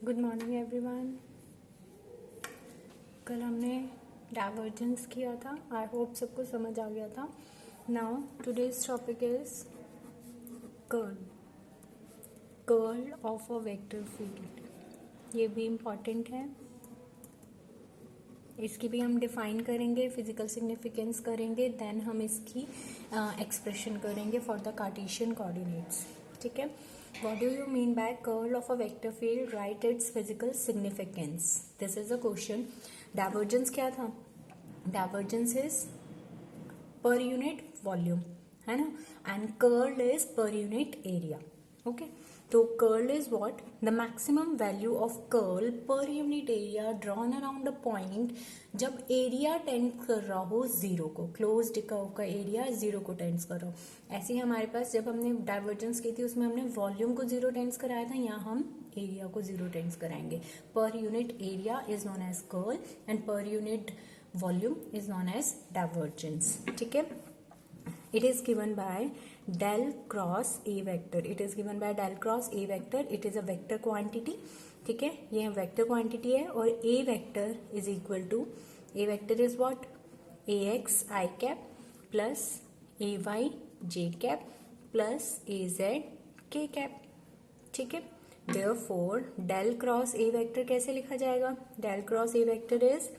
Good morning everyone. कल हमने divergence किया था। आई होप सबको समझ आ गया था। Now today's topic is curl curl of a vector field. ये भी इम्पॉर्टेंट है। इसकी भी हम डिफाइन करेंगे, फिजिकल सिग्निफिकेंस करेंगे, देन हम इसकी एक्सप्रेशन करेंगे फॉर द कार्टेशियन कोऑर्डिनेट्स। ठीक है। What do you mean by curl of a vector field? Right its physical significance. This is a question. Divergence क्या था? Divergence is per unit volume, है ना, and curl is per unit area. Okay, तो curl is what? The maximum value of curl per unit area drawn around a point जब area tend कर रहा हो zero को, क्लोज्ड कर्व का area zero को टेंड्स कर रहा हो। ऐसे ही हमारे पास जब हमने डाइवर्जेंस की थी उसमें हमने वॉल्यूम को जीरो टेंड्स कराया था, यहाँ हम एरिया को जीरो टेंड्स कराएंगे। Per unit area is known as curl and per unit volume is known as divergence. ठीक है। It is given by del cross A vector. It is given by del cross A vector. It is a vector quantity. ठीक है, ये vector quantity है और A vector is equal to, A vector is what? AX I cap plus AY J cap plus AZ K cap. ठीक है। Therefore del cross A vector कैसे लिखा जाएगा? del cross A vector is,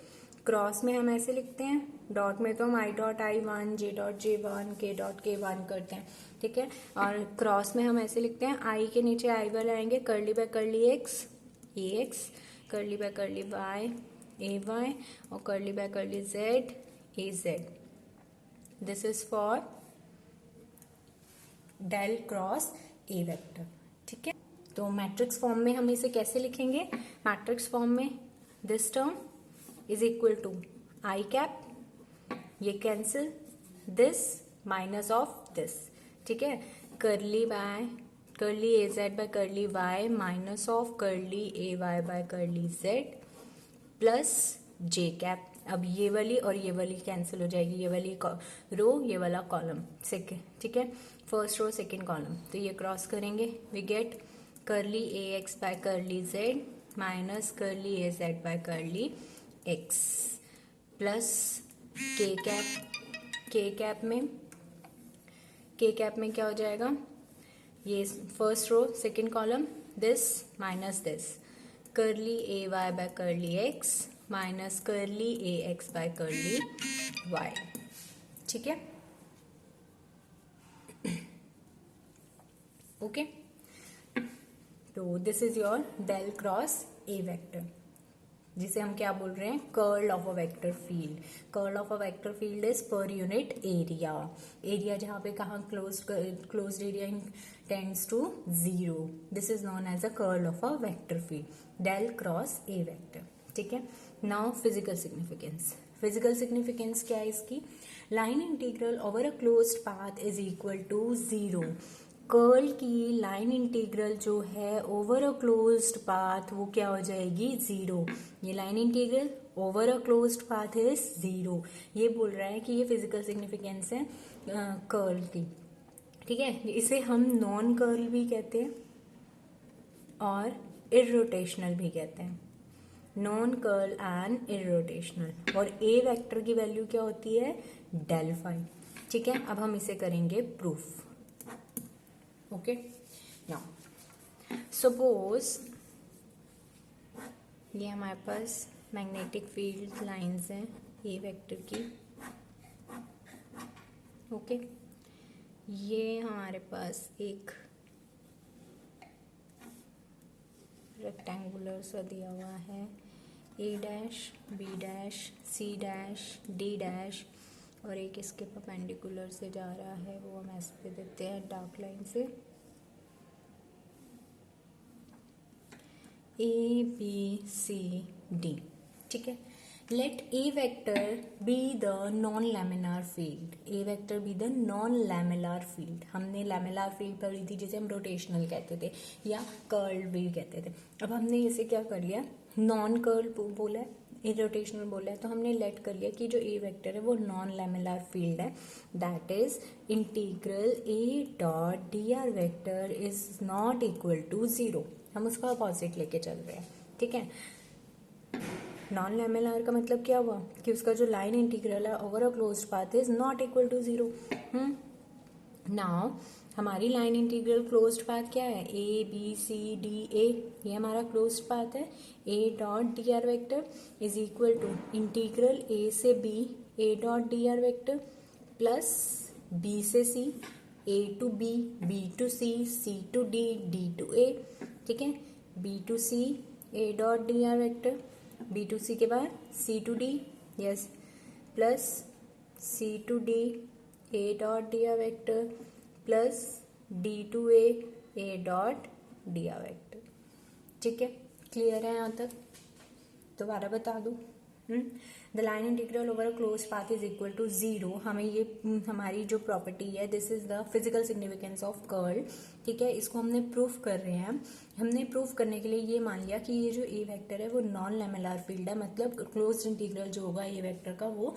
cross में हम ऐसे लिखते हैं, डॉट में तो हम I dot I1 J dot J1 K dot K1 करते हैं। ठीक है। और क्रॉस में हम ऐसे लिखते हैं, आई के नीचे आई वाले आएंगे, curly by curly X AX, curly by curly Y AY और curly by curly Z AZ। This is for del cross A vector. ठीक है। तो मैट्रिक्स फॉर्म में हम इसे कैसे लिखेंगे? मैट्रिक्स फॉर्म में this term is equal to i cap, ये cancel, this minus of this. ठीक है। Curly by curly AZ by curly Y minus of curly AY by curly Z plus J cap. अब ये वाली और ये वाली कैंसिल हो जाएगी, ये वाली रो ये वाला कॉलम। ठीक है, फर्स्ट रो सेकेंड कॉलम, तो ये क्रॉस करेंगे, we get curly AX by curly Z minus curly AZ by curly X plus K cap में क्या हो जाएगा? ये first row second column, this minus this, curly AY by curly X minus curly AX by curly Y। ठीक है। Okay, तो this is your del cross A vector, जिसे हम क्या बोल रहे हैं? Curl of a vector field. Curl of a vector field is per unit area. Area जहां पे कहाँ closed area tends to zero, this is known as a curl of a vector field, del cross A vector. ठीक है। Now physical significance. Physical significance क्या है इसकी? Line integral over a closed path is equal to zero. Curl की line integral जो है over a closed path वो क्या हो जाएगी? जीरो। ये line integral over a closed path is zero. ये बोल रहा है कि ये फिजिकल सिग्निफिकेंस है कर्ल की। ठीक है। इसे हम नॉन कर्ल भी कहते हैं और इररोटेशनल भी कहते हैं, नॉन कर्ल एंड इररोटेशनल। और A वेक्टर की वैल्यू क्या होती है? Del phi. ठीक है। अब हम इसे करेंगे प्रूफ। ओके, नाउ सपोज ये हमारे पास मैग्नेटिक फील्ड लाइंस हैं A वेक्टर की। ओके, ये हमारे पास एक रेक्टेंगुलर सा दिया हुआ है, A dash B dash C dash D dash, और एक इसके परपेंडिकुलर से जा रहा है, वो हम ऐसे दे देते हैं डार्क लाइन से, A B C D। ठीक है। Let A vector be the non laminar field. A vector be the non laminar field. हमने लैमिनार फील्ड पढ़ी थी जिसे हम रोटेशनल कहते थे या कर्ल भी कहते थे। अब हमने इसे क्या कर लिया? नॉन कर्ल बोला है, इरोटेशनल बोला है, तो हमने लेट कर लिया कि जो A वेक्टर है वो नॉन लैमिनार फील्ड है। That is integral A dot dr vector is not equal to zero. हम उसका अपोजिट लेके चल रहे हैं, ठीक है। नॉन लैमेलर का मतलब क्या हुआ कि उसका जो लाइन इंटीग्रल है over a closed path is not equal to 0। Now हमारी लाइन इंटीग्रल क्लोज्ड पाथ क्या है, A B C D A, ये हमारा क्लोज्ड पाथ है। A dot d r vector is equal to integral A से B A dot d r vector plus B से C A to B B to C to D D to A, ठीक है। B to C A dot d r vector, B to C के बाद C to D, yes, plus C to D A dot d r vector plus D to A dot d r vector, ठीक है। Clear है यहाँ तक? दोबारा बता दूं, the line integral over a close path is equal to 0। हमें ये हमारी जो प्रॉपर्टी है, this is the physical significance of curl, ठीक है। इसको हमने प्रूफ कर रहे हैं। हमने प्रूफ करने के लिए ये मान लिया कि ये जो ए वेक्टर है वो नॉन लैमेलर फील्ड है, मतलब क्लोज इंटीग्रल जो होगा ए वेक्टर का वो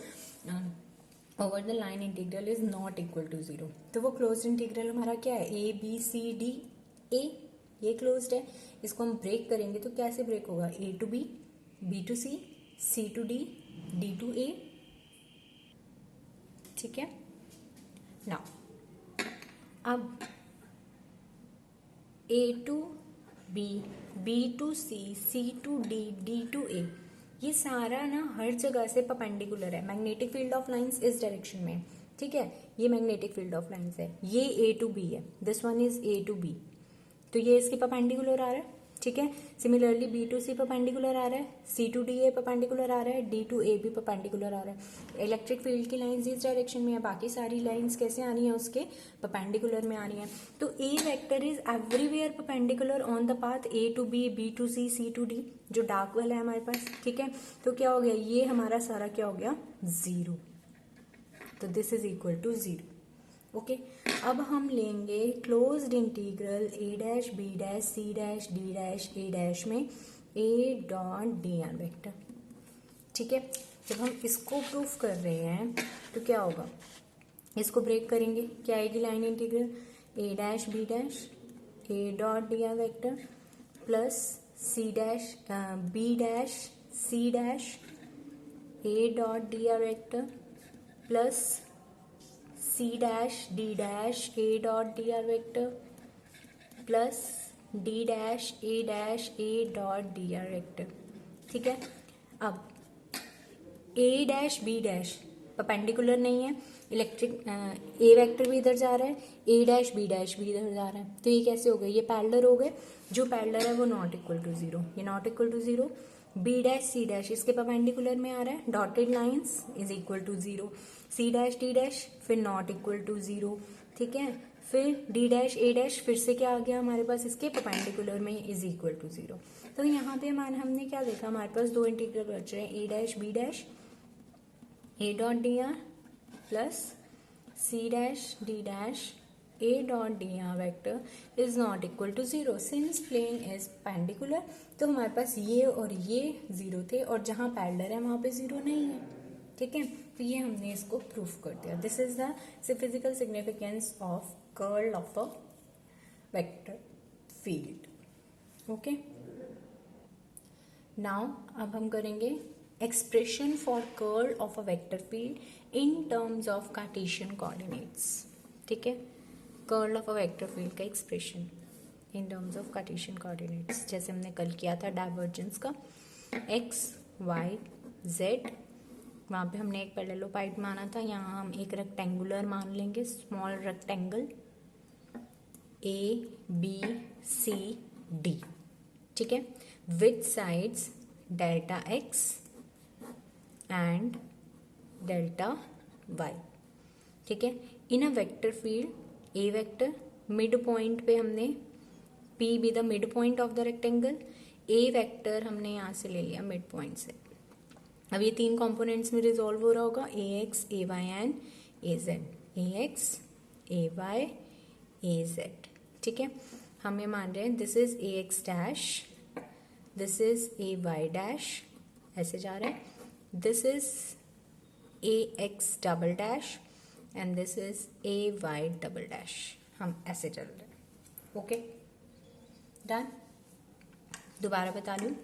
over the line integral is not equal to 0। तो वो क्लोज इंटीग्रल हमारा क्या है, A B C D A, ये क्लोज्ड है। इसको हम ब्रेक करेंगे तो कैसे ब्रेक होगा, A to B to C to D to A, ठीक है। नाउ अब A to B to C to D to A, ये सारा ना हर जगह से परपेंडिकुलर है। मैग्नेटिक फील्ड ऑफ लाइंस इस डायरेक्शन में, ठीक है। ये मैग्नेटिक फील्ड ऑफ लाइंस है, ये ए टू बी है, this one is A to B, तो ये इसके परपेंडिकुलर आ रहा है, ठीक है। Similarly B to C perpendicular आ रहा है, C to D A perpendicular आ रहा है, डी टू ए भी परपेंडिकुलर आ रहा है। इलेक्ट्रिक फील्ड की लाइंस इस डायरेक्शन में है, बाकी सारी लाइंस कैसे आ रही है, उसके परपेंडिकुलर में आ रही है। तो A vector is everywhere perpendicular on the path A to B to C to D, जो डार्क वाला है हमारे पास, ठीक है। तो क्या हो गया, ये हमारा सारा क्या हो गया, 0। तो this is equal to 0, okay. अब हम लेंगे closed integral A dash B dash C dash D dash A dash में A dot d r vector, ठीक है। जब हम इसको प्रूफ कर रहे हैं तो क्या होगा, इसको ब्रेक करेंगे, क्या आएगी line integral, A dash B dash A dot d r vector plus C dash B dash C dash A dot d r vector plus C dash A dot d r vector plus D dash A dot d r vector, ठीक है। अब A dash B dash perpendicular नहीं है, electric ए vector भी इधर जा रहा है, ए डैश बी इधर जा रहा है, तो ये कैसे हो गए, ये पैरेलल हो गए। जो पैरेलल है वो नॉट इक्वल टू 0, ये not equal to 0। B dash C dash इसके परपेंडिकुलर में आ रहा है, dotted lines is equal to 0। C dash D dash फिर नॉट इक्वल टू 0, ठीक है। फिर डी डैश ए डैश फिर से क्या आ गया हमारे पास, इसके परपेंडिकुलर में इज इक्वल टू 0। तो यहाँ पे हमने क्या देखा, हमारे पास दो इंटीग्रल बच रहे हैं, A dash B dash A dot d r plus C dash D dash A dot d r vector is not equal to 0 since plane is perpendicular. तो हमारे पास ये और ये 0 थे, और जहां पैरेलल है वहां पे 0 नहीं है, ठीक है। तो ये हमने इसको प्रूफ कर दिया। This is the physical significance of curl of a vector field, okay. Now अब हम करेंगे expression for curl of a vector field in terms of Cartesian coordinates, ठीक है। Curl of a vector field का expression in terms of Cartesian coordinates, जैसे हमने कल किया था डाइवर्जेंस का, एक्स वाई जेड, वहाँ पे हमने एक पैरेललोपाइड माना था, यहाँ हम एक रेक्टेंगुलर मान लेंगे, small rectangle A B C D, ठीक है, with sides delta x and delta y, ठीक है। In a vector field A vector mid point पे हमने P be the mid point of the rectangle, A vector हमने यहाँ से ले लिया मिड पॉइंट से। अब ये तीन कंपोनेंट्स में रिजॉल्व हो रहा होगा, A x A y and A z, A x A y A z, ठीक है। हम ये मान रहे हैं this is A x dash, this is A y dash, ऐसे जा रहा है, this is A x double dash and this is A y double dash, हम ऐसे चल रहे हैं, ओके डन। दोबारा बता लूँ,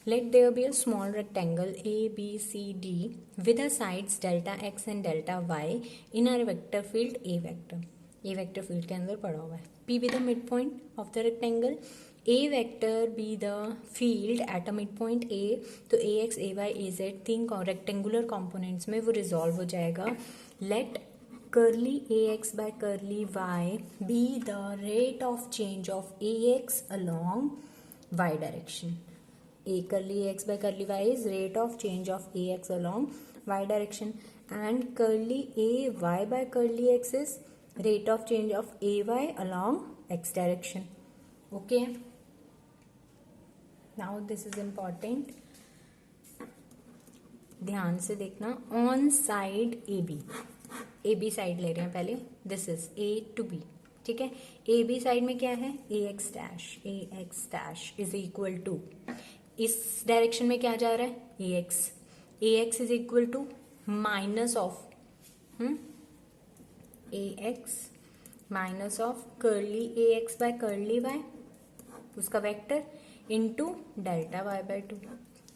let there be a small rectangle A, B, C, D with the sides delta x and delta y in a vector field A vector. A vector field के अंदर पड़ा हुआ है. P be the midpoint of the rectangle. A vector be the field at a midpoint A. तो AX, AY, AZ तीन rectangular components में वो resolve हो जाएगा. Let curly AX by curly Y be the rate of change of AX along Y direction. A curly x by curly y is rate of change of ax along y direction, and curly a y by curly x is rate of change of ay along x direction. Okay, now this is important, ध्यान से देखना. On side A B side ले रहे हैं पहले. This is A to B. ठीक है, A B side में क्या है, A x dash is equal to, इस डायरेक्शन में क्या जा रहा है, A x is equal to minus of A x minus of curly A x by curly y, उसका vector into delta Y by 2.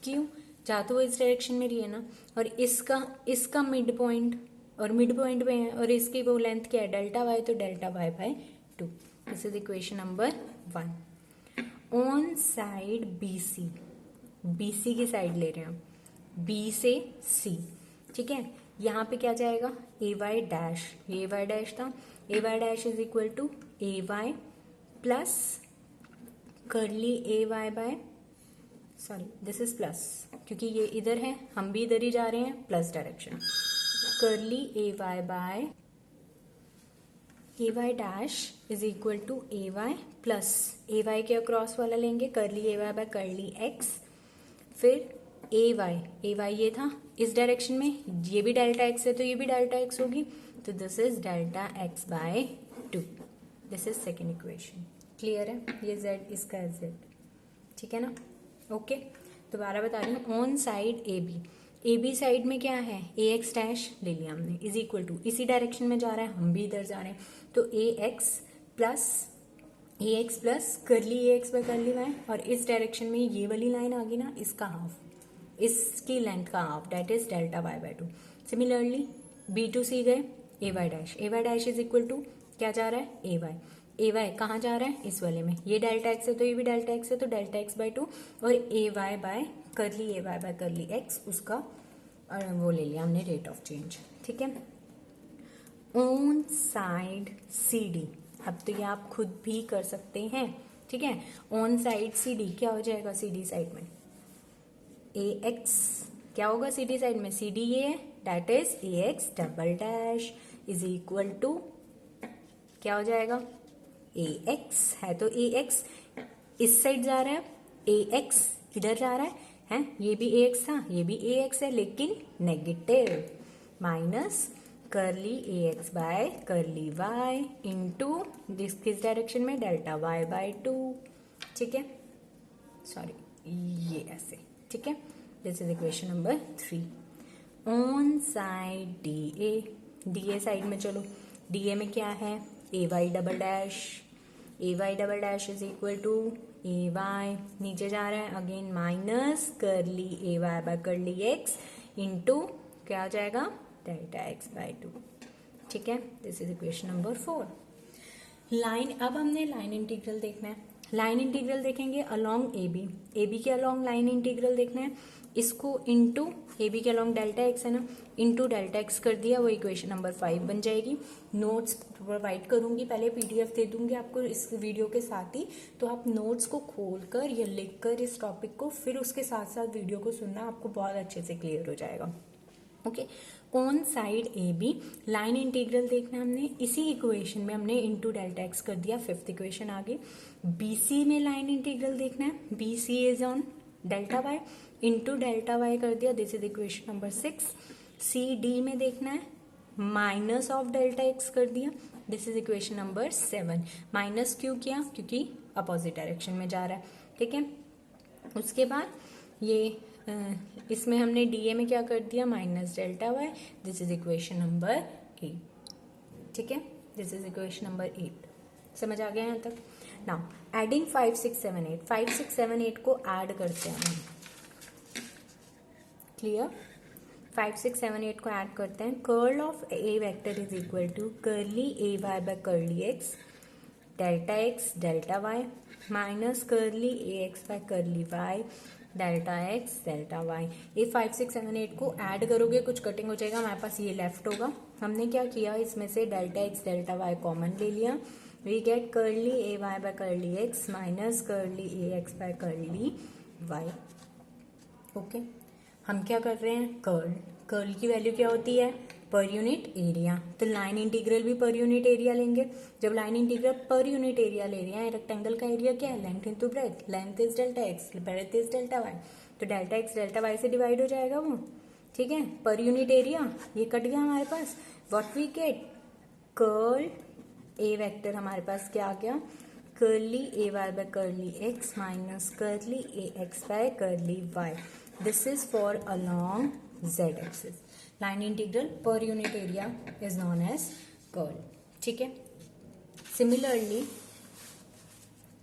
क्यों, जा तो वो इस डायरेक्शन में रही है ना, और इसका मिड पॉइंट और मिड पॉइंट में है, और इसकी वो लेंथ क्या है, डेल्टा वाई, तो delta Y by 2. This is equation number 1. On side BC की साइड ले रहे हैं, B से C. ठीक है, यहाँ पे क्या जाएगा, AY डैश, ये AY डैश था, AY dash is equal to AY plus curly AY by, sorry this is plus, क्योंकि ये इधर है, हम भी इधर ही जा रहे हैं, plus direction. Curly AY by AY dash is equal to AY plus AY के अक्रॉस वाला लेंगे, curly AY by curly X, फिर AY ये था इस डायरेक्शन में, ये भी डेल्टा एक्स है तो ये भी डेल्टा एक्स होगी, तो this is delta X by 2. This is second equation. Clear है, ये z इसका z. ठीक है ना. ओके, दोबारा बता रही हूँ. On side A B side में क्या है, ए एक्स डैश ले लिया हमने, इज इक्वल टू, इसी डायरेक्शन में जा रहा है, हम भी इधर जा रहे हैं, तो ए x plus curly A x by curly Y, और इस डायरेक्शन में ये वाली लाइन आ गई ना, इसका हाफ, इसकी लेंथ का half, that is delta Y by 2. Similarly B to C गए, A y dash is equal to, क्या जा रहा है, ए वाई कहाँ जा रहा है, इस वाले में, ये डेल्टा एक्स है तो ये भी डेल्टा एक्स है, तो डेल्टा एक्स बाय 2, और ए वाई बाय कर्ली एक्स, उसका वो ले लिया हमने, रेट ऑफ चेंज. ठीक है. ऑन साइड CD, अब तो ये आप खुद भी कर सकते हैं. ठीक है, ऑन साइड CD क्या हो जाएगा, CD साइड में AX क्या होगा, CD साइड में CD ये है, that is AX double dash is equal to, क्या हो जाएगा, AX है तो AX इस साइड जा रहा है, AX इधर जा रहा है, ये भी AX था, ये भी AX है, लेकिन negative, minus curly AX by curly Y into this किस डायरेक्शन में, डेल्टा वाई बाय 2. ठीक है, सॉरी ये ऐसे. ठीक है, this is equation number 3. On side DA side में चलो, DA में क्या है, AY double dash is equal to AY, नीचे जा रहा है again, minus curly AY by curly X into क्या आ जाएगा, डेल्टा एक्स बाय 2. ठीक है, this is equation number 4. Line, अब हमने लाइन इंटीग्रल देखना है. लाइन इंटीग्रल देखेंगे अलोंग ए बी के अलोंग लाइन इंटीग्रल देखना है. इसको इंटू ए बी के अलोंग डेल्टा एक्स है ना, इंटू डेल्टा एक्स कर दिया, वो इक्वेशन नंबर 5 बन जाएगी. नोट्स प्रोवाइड करूंगी, पहले PDF दे दूंगी आपको इस वीडियो के साथ ही, तो आप नोट्स को खोलकर या लिखकर इस टॉपिक को, फिर उसके साथ साथ वीडियो को सुनना, आपको बहुत अच्छे से क्लियर हो जाएगा. Okay, on side AB line integral देखना हमने, इसी इक्वेशन में हमने इंटू डेल्टा एक्स कर दिया, फिफ्थ इक्वेशन आ गई. BC में लाइन इंटीग्रल देखना है, BC is on delta Y into delta Y कर दिया, this is equation number 6. CD में देखना है, माइनस ऑफ डेल्टा एक्स कर दिया, this is equation number 7. Minus क्यों किया, क्योंकि अपोजिट डायरेक्शन में जा रहा है. ठीक है, उसके बाद ये इसमें हमने DA में क्या कर दिया, minus delta Y, this is equation number 8. ठीक है, दिस इज इक्वेशन नंबर 8. समझ आ गया यहाँ तक. नाउ एडिंग 5 6 7 8, 5 6 7 8 को ऐड करते हैं हम. क्लियर? 5 6 7 8 को ऐड करते हैं. Curl of A vector is equal to curly A Y by curly X delta Y minus curly A x by curly Y delta X delta Y. ये 5 6 7 8 को add करोगे कुछ कटिंग हो जाएगा, हमारे पास ये लेफ्ट होगा. हमने क्या किया, इसमें से delta X delta Y common ले लिया. We get curly A Y by curly x minus curly A x by curly Y. Okay, हम क्या कर रहे हैं, कर्ल की वैल्यू क्या होती है, पर यूनिट एरिया. तो लाइन इंटीग्रल भी पर यूनिट एरिया लेंगे. जब line integral per unit area ले रहे हैं, रेक्टेंगल का एरिया क्या है, length into breadth. Length is delta X, breadth is delta Y. तो डेल्टा एक्स डेल्टा वाई से डिवाइड हो जाएगा वो. ठीक है, पर यूनिट एरिया ये कट गया हमारे पास. What we get, curl A vector हमारे पास क्या आ गया, curly A Y by curly x minus curly A x by curly y. This is for along z axis. Line integral per unit area is known as curl. ठीक है, similarly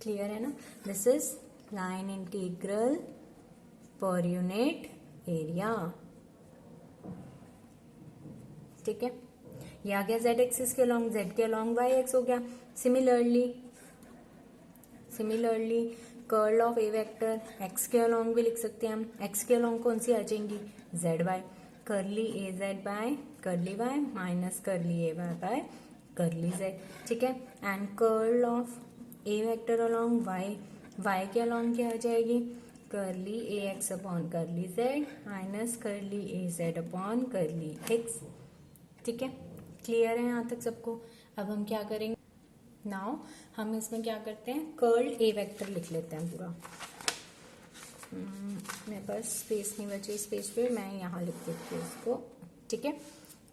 clear है ना, this is line integral per unit area. ठीक है, ये आ गया z axis के अलॉन्ग, z के अलॉन्ग y एक्स हो गया. Similarly curl of A vector x के अलॉन्ग भी लिख सकते हैं हम. x के अलॉन्ग कौन सी आ जाएंगी, z y. Curly A z by curly y minus curly A Y by curly z. ठीक है, and curl of A vector along y के अलॉन्ग क्या आ जाएगी, curly A x upon curly z minus curly A z upon curly x. ठीक है, clear है यहाँ तक सबको. अब हम क्या करेंगे, नाउ हम इसमें क्या करते हैं, कर्ल ए वेक्टर लिख लेते हैं पूरा. मेरे पास स्पेस नहीं बची इस पेज पे, मैं यहाँ लिख देती हूँ इसको. ठीक है,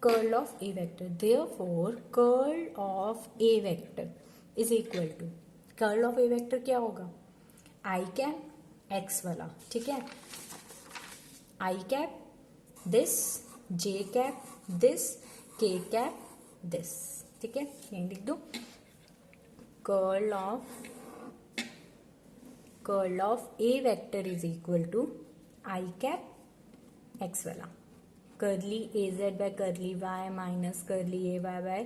curl of A vector, therefore curl of A vector is equal to, curl of A vector क्या होगा, आई कैप एक्स वाला. ठीक है, i cap this, j cap this, k cap this. ठीक है, यही लिख दो. Curl of A vector is equal to i cap x वाला, curly A z by curly y minus curly A Y by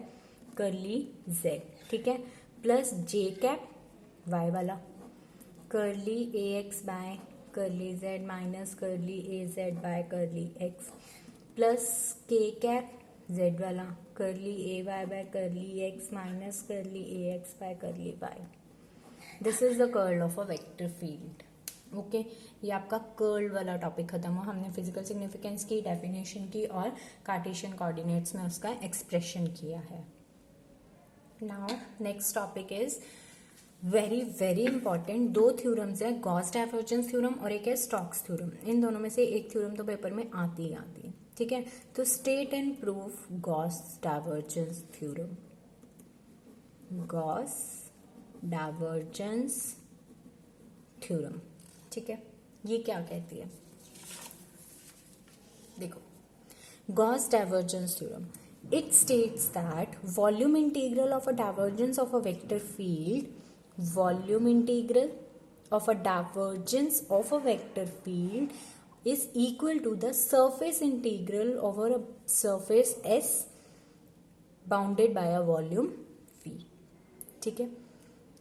curly z. ठीक है, plus जे cap y वाला, curly A x by curly z minus curly A z by curly x, plus k cap z वाला, curly A Y by curly x minus curly A x by curly y. This is the curl of a vector field. Okay, ये आपका curl वाला topic खत्म हुआ. हमने physical significance की, definition की और कार्टेशियन कोऑर्डिनेट्स में उसका एक्सप्रेशन किया है. Now next topic is very very important. दो थ्योरम्स है, गॉस डाइवर्जेंस थ्योरम और एक है स्टोक्स थ्योरम. इन दोनों में से एक थ्योरम तो पेपर में आती ही आती है. ठीक है, तो state and proof Gauss divergence theorem. Gauss divergence theorem. ठीक है, ये क्या कहती है, देखो, Gauss divergence theorem, it states that volume integral of a divergence of a vector field, volume integral of a divergence of a vector field is equal to the surface integral over a surface S bounded by a volume V. ठीक है,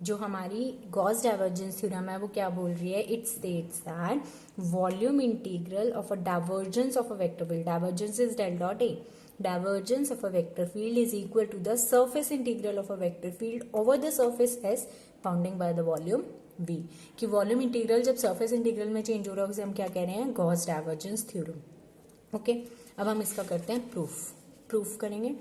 जो हमारी Gauss divergence theorem है वो क्या बोल रही है, it states that volume integral of a divergence of a vector field, divergence is del dot A, divergence of a vector field is equal to the surface integral of a vector field over the surface S bounding by the volume V. कि volume integral जब surface integral में change हो रहा है उसे हम क्या कह रहे हैं, गॉस डाइवर्जेंस थ्योरम. ओके, अब हम इसका करते हैं प्रूफ करेंगे.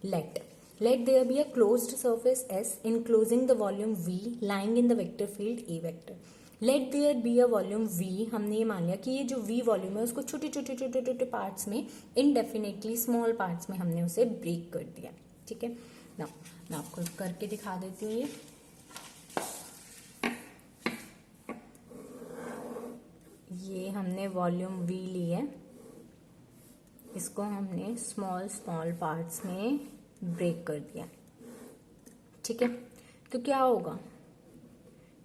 Let there be a closed surface S enclosing the volume V lying in the vector field A vector. Let there be a volume V, हमने ये मान लिया कि ये जो V वॉल्यूम है उसको छोटे छोटे छोटे छोटे पार्ट्स में, इनडेफिनेटली स्मॉल पार्ट्स में हमने उसे ब्रेक कर दिया. ठीक है, ना मैं आपको करके दिखा देती हूँ. ये हमने वॉल्यूम V ली है, इसको हमने स्मॉल स्मॉल पार्ट्स में ब्रेक कर दिया. ठीक है, तो क्या होगा,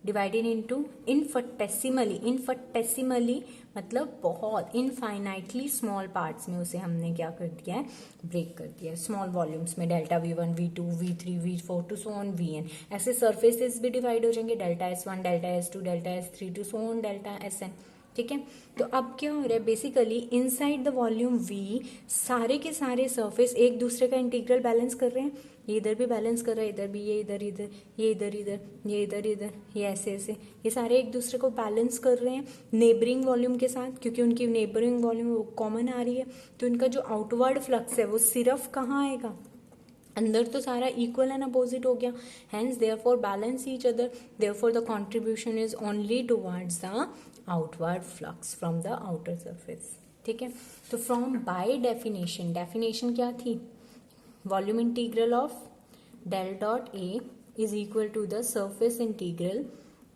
डिवाइडेड इनटू इनफिनिटेसिमली मतलब बहुत इनफाइनाइटली स्मॉल पार्ट्स में उसे हमने क्या कर दिया है, ब्रेक कर दिया है स्मॉल वॉल्यूम्स में, delta V1 V2 V3 V4 to so on Vn। ऐसे सरफेसेस भी डिवाइड हो जाएंगे, delta S1 delta S2 delta S3 to so on delta Sn। ठीक है, तो अब क्या हो रहा है, basically inside the volume V सारे के सारे सरफेस एक दूसरे का इंटीग्रल बैलेंस कर रहे हैं। ये इधर भी बैलेंस कर रहा है, इधर भी, ये इधर इधर, ये इधर इधर, ये इधर इधर, ये ऐसे ऐसे, ये सारे एक दूसरे को बैलेंस कर रहे हैं नेबरिंग वॉल्यूम के साथ, क्योंकि उनकी नेबरिंग वॉल्यूम कॉमन आ रही है। तो इनका जो आउटवर्ड फ्लक्स है वो सिर्फ कहाँ आएगा, अंदर तो सारा इक्वल एंड अपोजिट हो गया, hence therefore balance each other, therefore the contribution is only towards the outward flux from the outer surface. ठीक है, तो फ्रॉम बाय डेफिनेशन, डेफिनेशन क्या थी, volume integral of del dot A is equal to the surface integral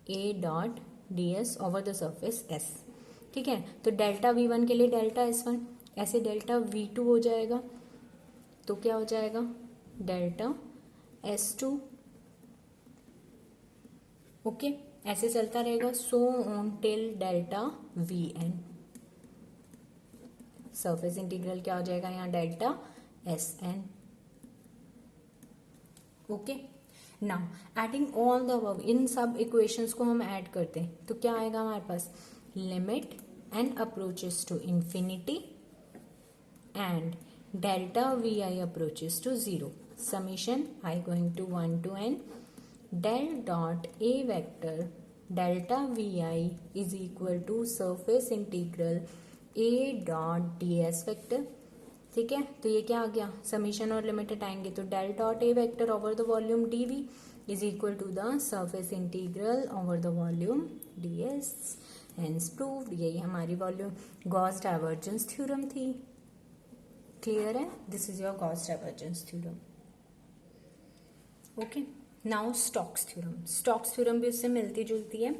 A dot D S over the surface S. ठीक है, तो delta V1 के लिए डेल्टा S1, ऐसे डेल्टा V2 हो जाएगा, तो क्या हो जाएगा डेल्टा S2। ओके, ऐसे चलता रहेगा so on till delta Vn। Surface integral क्या हो जाएगा यहाँ, delta Sn। Okay, now adding all the above, इन सब इक्वेशंस को हम ऐड करते हैं तो क्या आएगा हमारे पास, limit n approaches to infinity and delta Vi approaches to 0, summation I going to 1 to n del dot a vector delta Vi is equal to surface integral a dot ds vector। ठीक है, तो ये क्या आ गया, summation और limit हटाएंगे तो del dot A vector over the volume dV is equal to the surface integral over the volume ds। Hence proved, यही हमारी वॉल्यूम गॉस डाइवर्जेंस थ्योरम थी। क्लियर है, this is your Gauss divergence theorem. Okay, now Stokes theorem, Stokes theorem भी उससे मिलती जुलती है।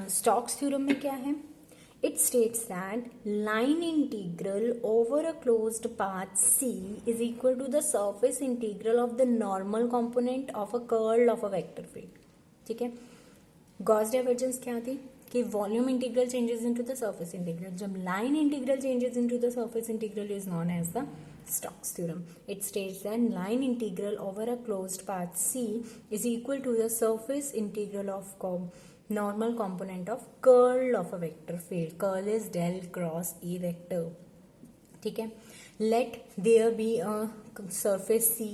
Stokes theorem में क्या है, it states that line integral over a closed path C is equal to the surface integral of the normal component of a curl of a vector field. ठीक है, गॉस डाइवर्जेंस क्या थी कि volume integral changes into the surface integral, जब line integral changes into the surface integral is known as the Stokes theorem. It states that line integral over a closed path C is equal to the surface integral of normal component of curl of a vector field. Curl is del cross A vector. ठीक है, let there be a surface C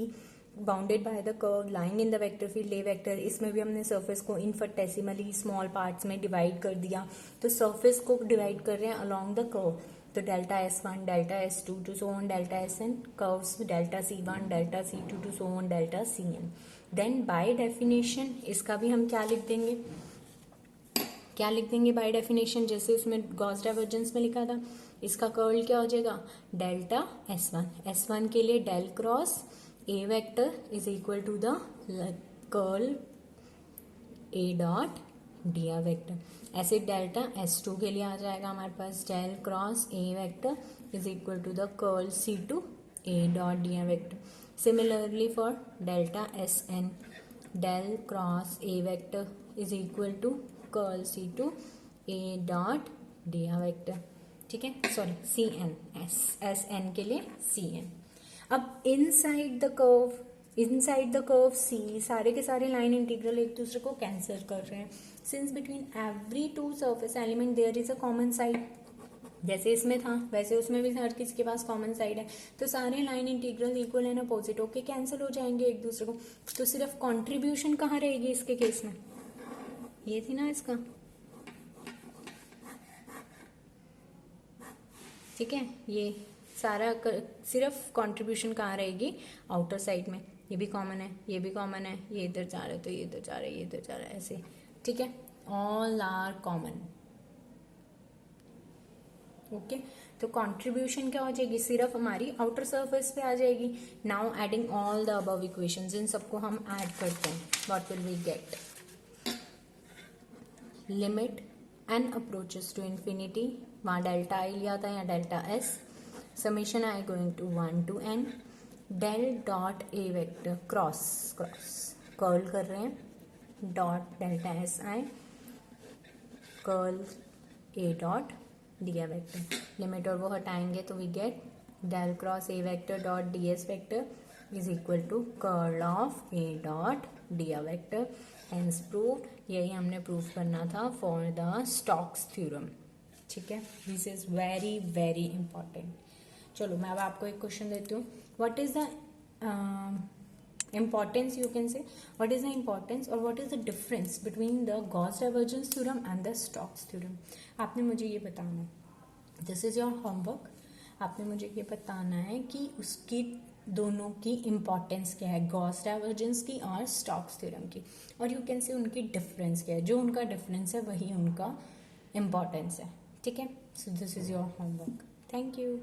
bounded by the curve lying in the vector field A vector. इसमें भी हमने surface को infinitesimally small parts में divide कर दिया, तो सरफेस को डिवाइड कर रहे हैं अलोंग द कर्व, तो delta S1 delta S2 to so on delta Sn, curves delta C1 delta C2 to so on delta Cn। Then by definition इसका भी हम क्या लिख देंगे, क्या लिख देंगे बाय डेफिनेशन, जैसे उसमें गॉस डाइवर्जेंस में लिखा था, इसका कर्ल क्या हो जाएगा, डेल्टा S1, S1 के लिए del cross A vector is equal to the curl A dot dr vector। ऐसे डेल्टा S2 के लिए आ जाएगा हमारे पास del cross A vector is equal to the curl C2 A dot dr vector। Similarly for delta Sn, del cross A vector is equal to curl C2 A dot dr vector। ठीक है, sorry Cn, Sn के लिए Cn। अब inside the curve C सारे के सारे line integral एक दूसरे को कैंसिल कर रहे हैं, since between every two surface element there is a common side, जैसे इसमें था वैसे उसमें भी हर किसी के पास कॉमन साइड है, तो सारे line integral equal and opposite होके कैंसिल हो जाएंगे एक दूसरे को, तो सिर्फ कंट्रीब्यूशन कहाँ रहेगी इसके केस में, ये थी ना इसका। ठीक है, ये सारा सिर्फ कंट्रीब्यूशन कहाँ रहेगी, आउटर साइड में, ये भी कॉमन है, ये भी कॉमन है, ये इधर जा रहा है तो ये इधर जा रहा है, ये इधर जा रहा है, ऐसे। ठीक है, ऑल आर कॉमन। ओके, तो कंट्रीब्यूशन क्या हो जाएगी, सिर्फ हमारी आउटर सरफेस पे आ जाएगी। Now adding all the above equations, इन सबको हम ऐड करते हैं, what will we get, limit n approaches to infinity, वहाँ डेल्टा आई लिया था, यहाँ delta S, summation i going to 1 to n del dot A vector cross curl कर रहे हैं dot delta S i curl A dot D I vector. Limit और वो हटाएंगे तो we get del cross A vector dot D S vector is equal to curl of A dot D I vector. Hence proved. यही हमने prove करना था for the Stokes theorem. ठीक है, this is very very important. चलो मैं अब आपको एक क्वेश्चन देती हूँ. What is the importance, you can say, what is the importance or what is the difference between the Gauss divergence theorem and the Stokes theorem. आपने मुझे ये बताना है. This is your homework. आपने मुझे ये बताना है कि उसकी दोनों की इम्पोर्टेंस क्या है, गॉस डाइवर्जेंस की और स्टोक्स थ्योरम की, और यू कैन से उनकी डिफरेंस क्या है. जो उनका डिफरेंस है वही उनका इम्पोर्टेंस है. ठीक है, so this is your homework. Thank you.